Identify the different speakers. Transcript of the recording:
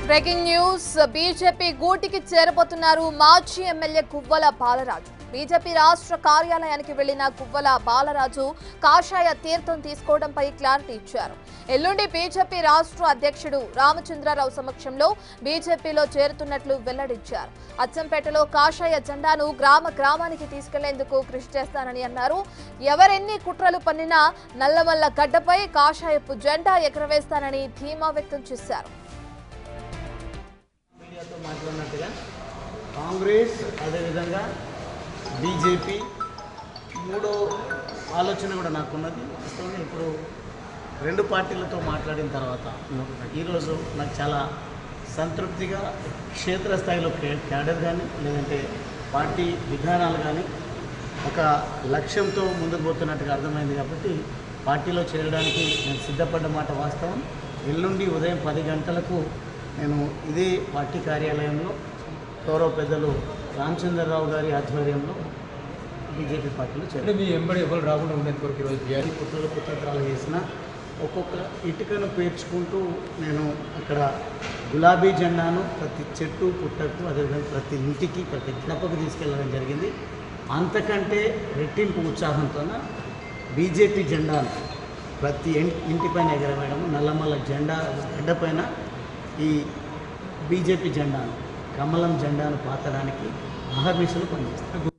Speaker 1: Breaking news BJP గూటికి చేరబోతున్నారు మాజీ MLA Guvvala Balaraju. BJP రాష్ట్ర కార్యాలయానికి వెళ్లిన గువ్వల బాలరాజు కాషాయ తీర్థం తీసుకోవడంపై క్లారిటీ ఇచ్చారు. ఎల్లుండి బీజేపీ రాష్ట్ర అధ్యక్షుడు రామచంద్రరావు సమక్షంలో బీజేపీలో చేరుతున్నట్లు వెల్లడించారు. అచ్చంపేటలో కాషాయ జెండాను గ్రామానికి తీసుకెళ్లేందుకు కృషి చేస్తానని అన్నారు. ఎవరెన్ని కుట్రలు పన్నినా నల్లమల్ల గడ్డపై కాషాయపు జెండా ఎగురవేస్తానని ధీమా వ్యక్తం చేశారు.
Speaker 2: మాట్లాడినట్టుగా కాంగ్రెస్ అదేవిధంగా బీజేపీ మూడో ఆలోచన కూడా నాకున్నది. ఇప్పుడు రెండు పార్టీలతో మాట్లాడిన తర్వాత ఈరోజు నాకు చాలా సంతృప్తిగా క్షేత్రస్థాయిలో క్యాడర్ కానీ లేదంటే పార్టీ విధానాలు కానీ ఒక లక్ష్యంతో ముందుకు పోతున్నట్టుగా అర్థమైంది. కాబట్టి పార్టీలో చేరడానికి నేను సిద్ధపడ్డ మాట వాస్తవం. ఎల్లుండి ఉదయం 10 గంటలకు నేను ఇదే పార్టీ కార్యాలయంలో గౌరవ పెద్దలు రామచంద్రరావు గారి ఆధ్వర్యంలో బీజేపీ పార్టీలో చేయాలి.
Speaker 3: మీ ఎంబడి ఎవరు రాకుండా ఉండేందుకు ఈరోజు
Speaker 2: బీఆర్ఈ కుట్రలు చేసిన ఒక్కొక్క ఇటుకను పేర్చుకుంటూ నేను అక్కడ గులాబీ జెండాను ప్రతి చెట్టు పుట్టకు అదేవిధంగా ప్రతి ఇంటికి ప్రతి గడపకు తీసుకెళ్ళడం జరిగింది. అంతకంటే రెట్టింపు ఉత్సాహంతో బీజేపీ జెండాను ప్రతి ఇంటిపైన ఎగరవేయడం, నల్లమల్ల జెండా గడ్డపైన ఈ బీజేపీ జెండాను కమలం జెండాను పాతడానికి అహర్నిశలు పనిచేస్తారు.